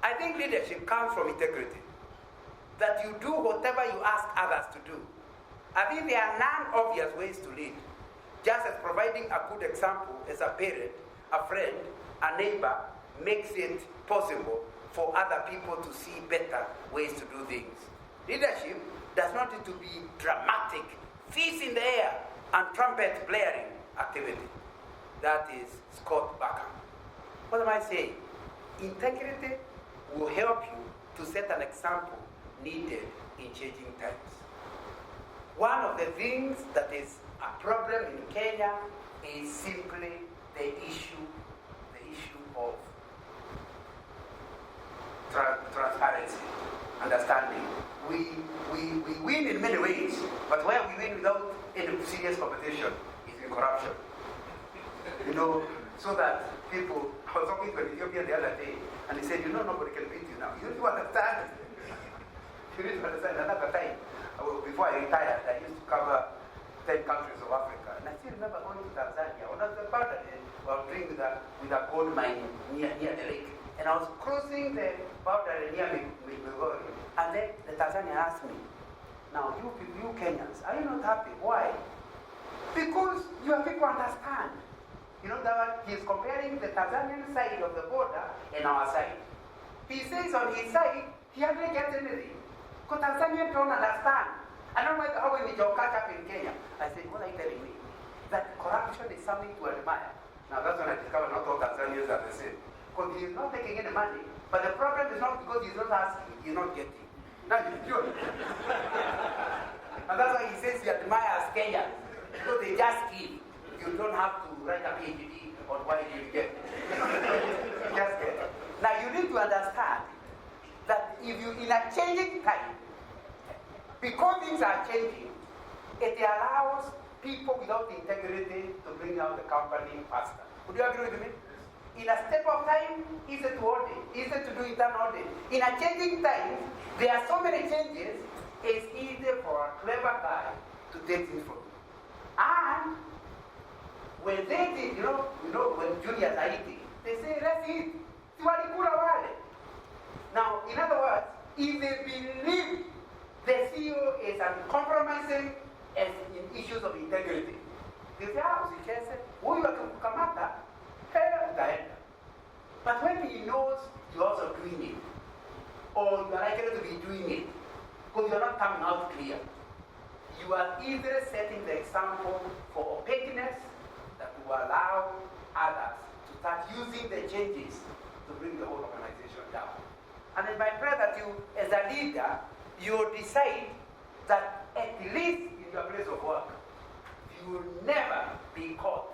I think leadership comes from integrity. That you do whatever you ask others to do. I think there are non-obvious ways to lead. Just as providing a good example as a parent, a friend, a neighbor makes it possible for other people to see better ways to do things. Leadership does not need to be dramatic, fists in the air, and trumpet blaring activity. That is Scott Becker. What am I saying? Integrity will help you to set an example needed in changing times. One of the things that is a problem in Kenya is simply the issue of transparency, understanding. We win in many ways, but where we win without any serious competition is in corruption. So that people, I was talking to an Ethiopian the other day, and he said, nobody can beat you now. You need to understand. You need to understand. Another time, before I retired, I used to cover 10 countries of Africa. And I still remember going to Tanzania. When I was about we were doing with a gold mine near the lake. And I was crossing the boundary near Migori. And then the Tanzanian asked me, now you Kenyans, are you not happy? Why? Because your people understand. That he's comparing the Tanzanian side of the border and our side. He says on his side, he hardly gets anything. Because Tanzanians don't understand. I don't know how we need to catch up in Kenya. I said, what are you telling me? That corruption is something to admire. Now that's when I discovered not all Tanzanians are the same. Because he's not taking any money. But the problem is not because he's not asking, he's not getting. Now he's doing. And that's why he says he admires Kenyans. Because they just give. You don't have to write a PhD on why you get. Just get. Now you need to understand that if you, in a changing time, because things are changing, it allows people without integrity to bring down the company faster. Would you agree with me? In a step of time, easy to audit, easy to do internal audit. In a changing time, there are so many changes, it's easy for a clever guy to take things from you. And when they did, when juniors are eating, they say, let's eat. Now, in other words, if they believe the CEO is uncompromising as in issues of integrity, they say, who you are to come after? But when he knows you're also doing it, or you are likely to be doing it, because you're not coming out clear, you are either setting the example for opaqueness that will allow others to start using the changes to bring the whole organization down. And it's my prayer that you, as a leader, you decide that at least in your place of work, you will never be caught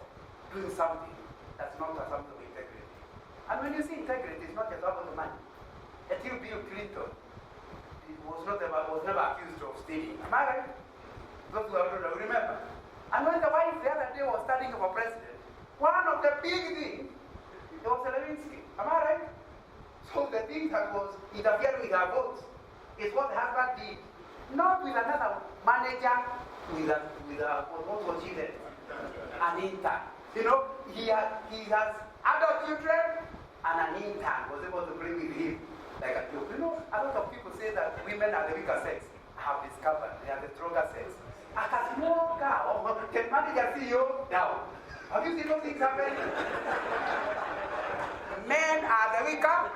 doing something that's not a something of integrity. And when you see integrity, it's not just about the money. Until Bill Clinton was never accused of stealing. Am I right? Those who don't remember. And when the wife the other day was standing for president, one of the big things, it was Lewinsky. Am I right? So the thing that was interfering with her votes is what the husband did. Not with another manager, what was she then? An intern. He has adult children and an intern was able to bring with him like a joke. A lot of people say that women are the weaker sex. I have discovered they are the stronger sex. As a small girl, can manager see you now? Have you seen those things happen? Men are the weaker.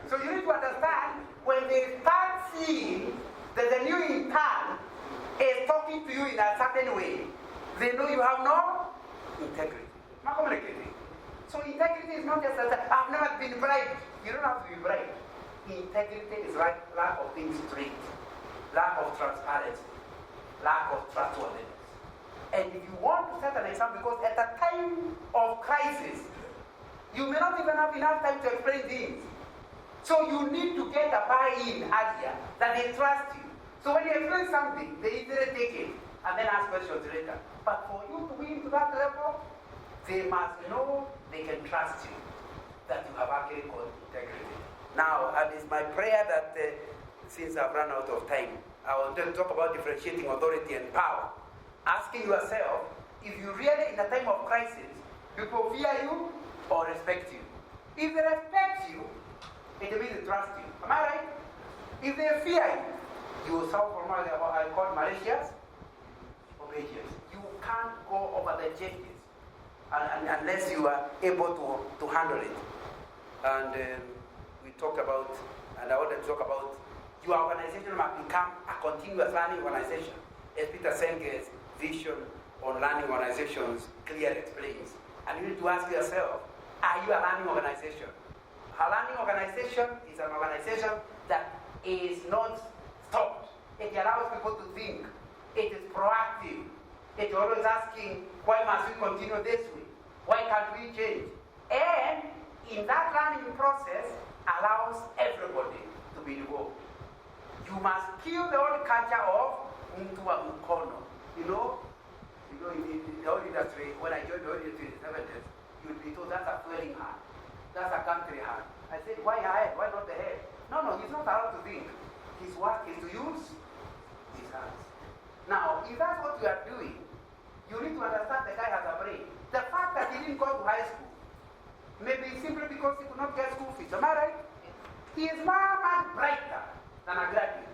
So you need to understand, when they start seeing that the new intern is talking to you in a certain way, they know you have no integrity, not communicating. So integrity is not just that I've never been bribed. You don't have to be bribed. Integrity is lack of being straight, lack of transparency, lack of trustworthiness. And if you want to set an example, because at a time of crisis, you may not even have enough time to explain things. So you need to get a buy-in earlier that they trust you. So when you explain something, they easily take it and then ask questions later. But for you to win to that level, they must know they can trust you, that you have actually got integrity. Now, and it's my prayer that since I've run out of time, I want to talk about differentiating authority and power. Asking yourself, if you really, in a time of crisis, people fear you or respect you. If they respect you, it means they trust you. Am I right? If they fear you, you will solve for what I call malicious obeisance. You can't go over the changes unless you are able to handle it. And we talked about, and I want to talk about, your organization must become a continuous learning organization. As Peter Senge's vision on learning organizations clearly explains. And you need to ask yourself, Are you a learning organization? A learning organization is an organization that is not stopped. It allows people to think. It is proactive. It is always asking, why must we continue this way? Why can't we change? And in that learning process, allows everybody to be involved. You must kill the old culture of mtu wa mkono. In the oil industry, when I joined the oil industry in the 70s, you would be told that's a fueling hand, that's a country hand. I said, why head? Why not the head? No, he's not allowed to think. His work is to use his hands. Now, if that's what you are doing, you need to understand the guy has a brain. The fact that he didn't go to high school, maybe simply because he could not get school fees. Am I right? He is much brighter than a graduate.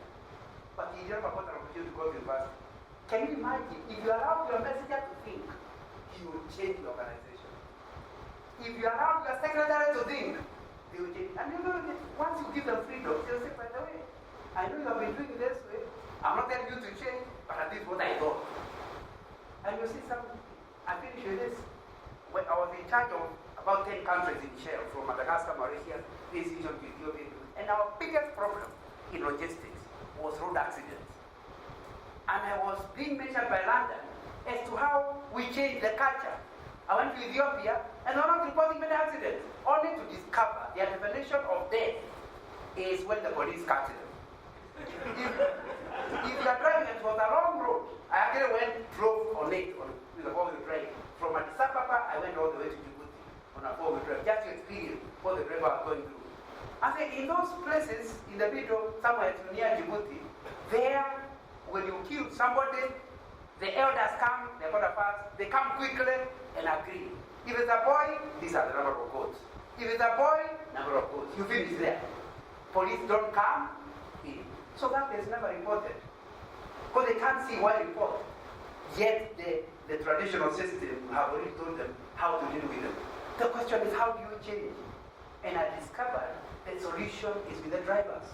But he never got an opportunity to go to university. Can you imagine, if you allow your messenger to think, he will change the organization. If you allow your secretary to think, they will change. And once you give them freedom, they'll say, by the way, I know you have been doing it this way. I'm not telling you to change, but at least what I thought. And you see I finish with this. When I was in charge of about 10 countries in Shell, from Madagascar, Mauritius, this region to Ethiopia. And our biggest problem in logistics was road accidents. And I was being mentioned by London as to how we changed the culture. I went to Ethiopia and they were not reporting many accidents, only to discover their definition of death is when the police catch them. If you are driving and it was a long road, I actually drove on it with a four-wheel drive. From Addis Ababa, I went all the way to Djibouti on a four-wheel drive, just to experience what the driver was going through. I said, in those places, in the middle, somewhere near Djibouti, there, when you kill somebody, the elders come, the counterparts, they come quickly and agree. If it's a boy, these are the number of goats. If it's a boy, number of goats. You finish there. Police don't come in. So that is never reported. Because they can't see why report. Yet the traditional system have already told them how to deal with them. The question is, how do you change? And I discovered the solution is with the drivers.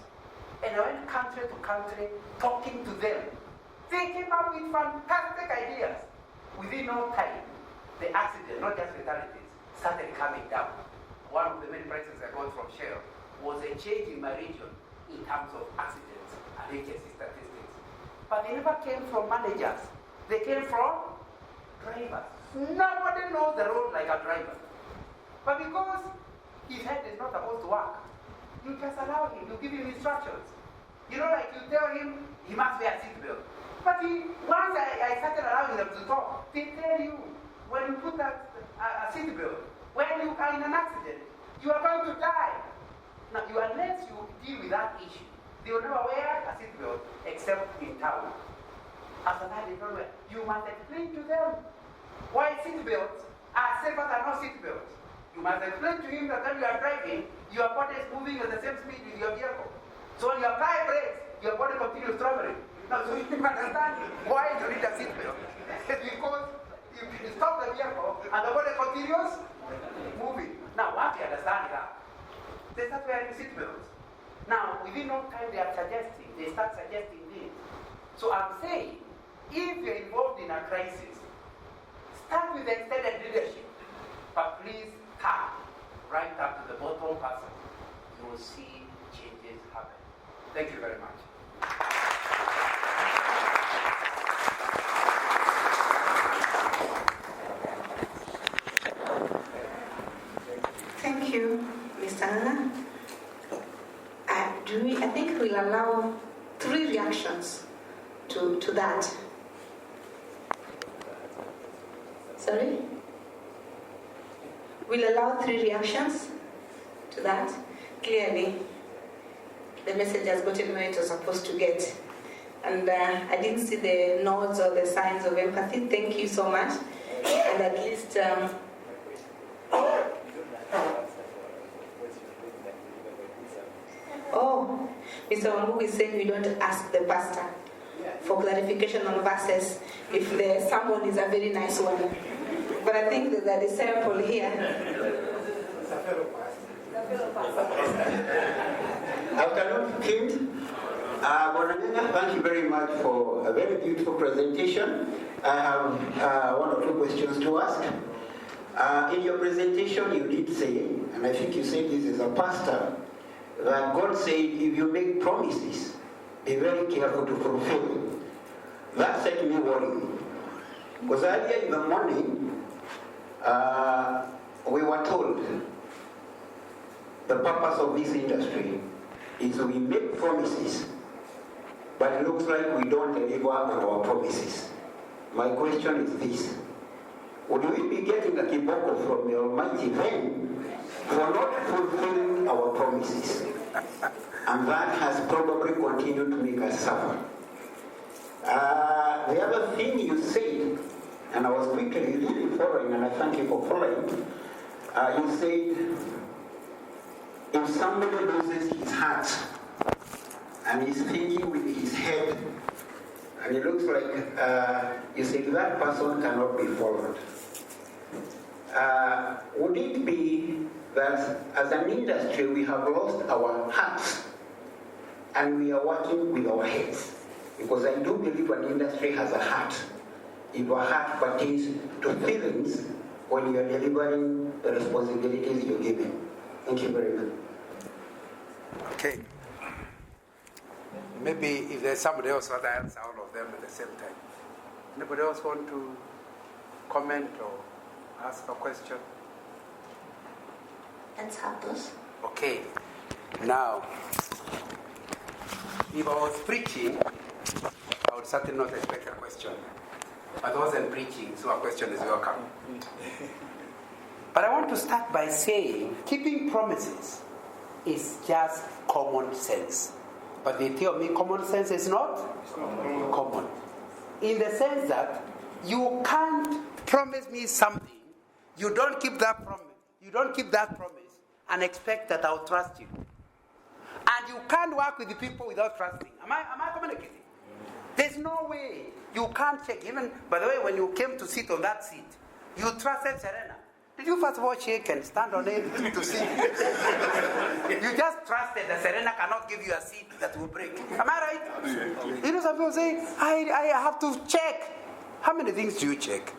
And I went country to country talking to them. They came up with fantastic ideas. Within no time, the accident, not just fatalities, started coming down. One of the main prizes I got from Shell was a change in my region in terms of accidents and HSE statistics. But they never came from managers. They came from drivers. Nobody knows the road like a driver. But because his head is not supposed to work, you just allow him, you give him instructions. Like you tell him, he must wear a seatbelt. But once I started allowing them to talk, they tell you, when you put a seatbelt, when you are in an accident, you are going to die. Now, unless you deal with that issue, they will never wear a seatbelt except in town. After that, they don't wear. You must explain to them why seatbelts are safer than no seatbelts. You must explain to him that when you are driving, your body is moving at the same speed with your vehicle. So when you apply brakes, your body continues traveling. Now, so you understand why you need a seatbelt. It's because you stop the vehicle and the body continues moving. Now, once you understand that, they start wearing seatbelts. Now, within no time, they start suggesting this. So I'm saying, if you're involved in a crisis, start with the extended leadership, but please start right up to the bottom person. You will see changes happen. Thank you very much. Thank you, Mr. Nana. I think we'll allow 3 reactions to that. Sorry? We'll allow 3 reactions to that. Clearly, the message has gotten where it was supposed to get. And I didn't see the nods or the signs of empathy. Thank you so much. And at least... Mr. Wambugu is saying we don't ask the pastor for clarification on verses if the sermon is a very nice one. But I think that the disciple here. Afternoon, King. Bonanena, thank you very much for a very beautiful presentation. I have 1 or 2 questions to ask. In your presentation, you did say, and I think you said this as a pastor, that God said, if you make promises, be very careful to fulfill. That set me worrying. Because earlier in the morning, we were told the purpose of this industry is we make promises, but it looks like we don't deliver on our promises. My question is this: would we be getting a kiboko from the Almighty then for not fulfilling our promises? And that has probably continued to make us suffer. The other thing you said, and I was quickly really following, and I thank you for following, you said, if somebody loses his heart and he's thinking with his head, and it looks like you said that person cannot be followed. Would it be that as an industry we have lost our hearts and we are working with our heads? Because I do believe an industry has a heart. If your heart pertains to feelings when you are delivering the responsibilities you're given. Thank you very much. Okay. Maybe if there's somebody else who has answer all of them at the same time. Anybody else want to comment or ask a question? Let's have those. Okay. Now, if I was preaching, I would certainly not expect a question. But I wasn't preaching, so a question is welcome. But I want to start by saying keeping promises is just common sense. But they tell me common sense is not common. In the sense that you can't promise me something, you don't keep that promise, and expect that I'll trust you. And you can't work with the people without trusting. Am I communicating? There's no way. You can't check. Even, by the way, when you came to sit on that seat, you trusted Serena. Did you first of all shake and stand on it to see? You just trusted that Serena cannot give you a seat that will break. Am I right? You know, some people say, I have to check. How many things do you check?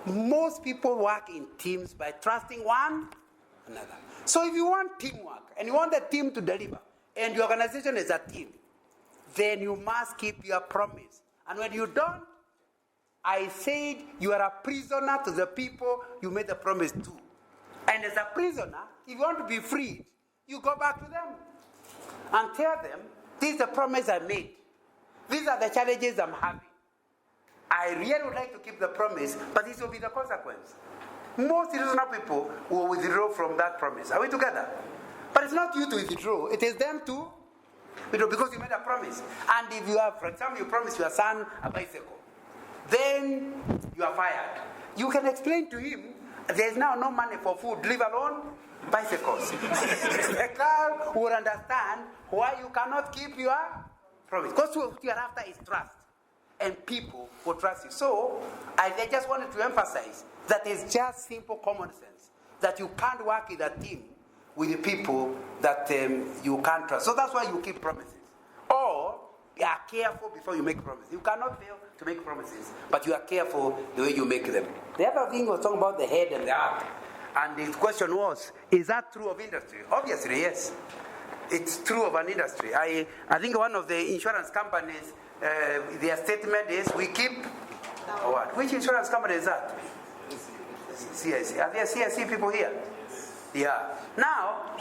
Most people work in teams by trusting one another. So if you want teamwork and you want the team to deliver and your organization is a team, then you must keep your promise. And when you don't, I said you are a prisoner to the people you made the promise to. And as a prisoner, if you want to be freed, you go back to them and tell them, this is the promise I made. These are the challenges I'm having. I really would like to keep the promise, but this will be the consequence. Most reasonable people will withdraw from that promise. Are we together? But it's not you to withdraw. It is them to withdraw because you made a promise. And if you have, for example, you promised your son a bicycle, then you are fired. You can explain to him, there's now no money for food, leave alone bicycles. The car will understand why you cannot keep your promise. Because what you are after is trust. And people will trust you. So, I just wanted to emphasize that it's just simple common sense. That you can't work in a team with the people that you can't trust. So that's why you keep promises. Or, you are careful before you make promises. You cannot fail to make promises, but you are careful the way you make them. The other thing was talking about the head and the heart. And the question was, is that true of industry? Obviously, yes. It's true of an industry. I think one of the insurance companies, their statement is, we keep... What? Which insurance company is that? CIC. Are there CIC people here? Yeah. Now,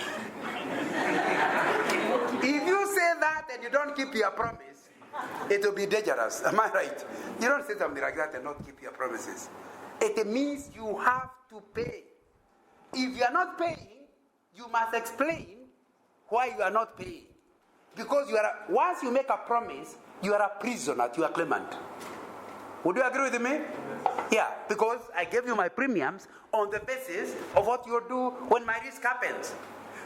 if you say that and you don't keep your promise, it will be dangerous. Am I right? You don't say something like that and not keep your promises. It means you have to pay. If you are not paying, you must explain why you are not paying. Because once you make a promise, you are a prisoner to your claimant. Would you agree with me? Yeah, because I gave you my premiums on the basis of what you do when my risk happens.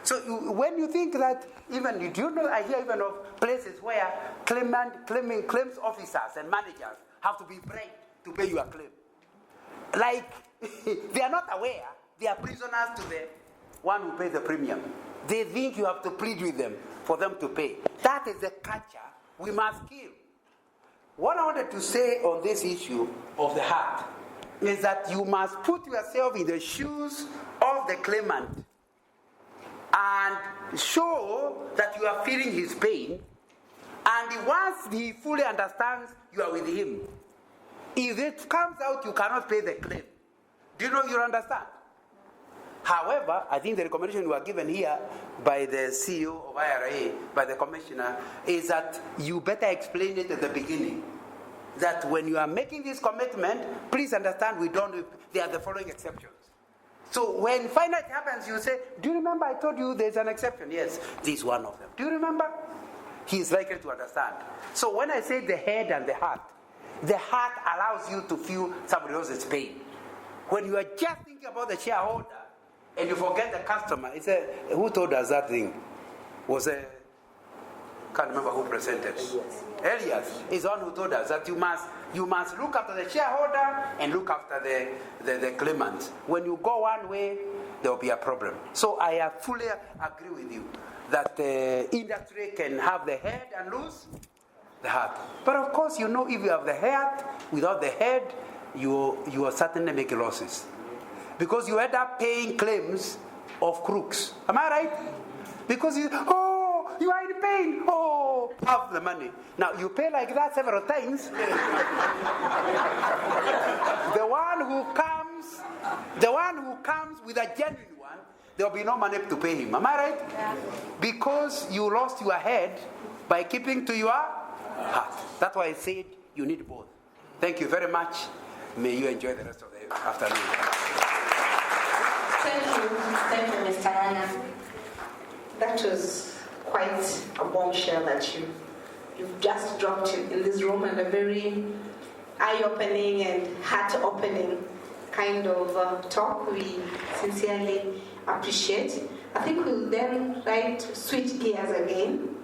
So when you think that even, do you know, I hear even of places where claims officers and managers have to be bribed to pay your claim. Like, they are not aware they are prisoners to the one who pays the premium. They think you have to plead with them for them to pay. That is the culture we must kill. What I wanted to say on this issue of the heart is that you must put yourself in the shoes of the claimant and show that you are feeling his pain. And once he fully understands, you are with him. If it comes out you cannot pay the claim, do you understand? However, I think the recommendation we are given here by the CEO of IRA, by the commissioner, is that you better explain it at the beginning. That when you are making this commitment, please understand there are the following exceptions. So when finally it happens, you say, do you remember I told you there's an exception? Yes, this is one of them. Do you remember? He is likely to understand. So when I say the head and the heart allows you to feel somebody else's pain. When you are just thinking about the shareholder and you forget the customer, it's who told us that thing? Can't remember who presented. Elias is the one who told us that you must look after the shareholder and look after the claimant. When you go one way, there will be a problem. So I fully agree with you that the industry can have the head and lose the heart. But of course, if you have the heart without the head, you are certainly making losses. Because you end up paying claims of crooks. Am I right? Because you are in pain. Oh, half the money. Now, you pay like that several times. The one who comes with a genuine one, there will be no money to pay him. Am I right? Yeah. Because you lost your head by keeping to your heart. That's why I said you need both. Thank you very much. May you enjoy the rest of the afternoon. Thank you, Mr. Anna. That was quite a bombshell that you've just dropped in this room, and a very eye-opening and heart-opening kind of talk. We sincerely appreciate. I think we'll then switch gears again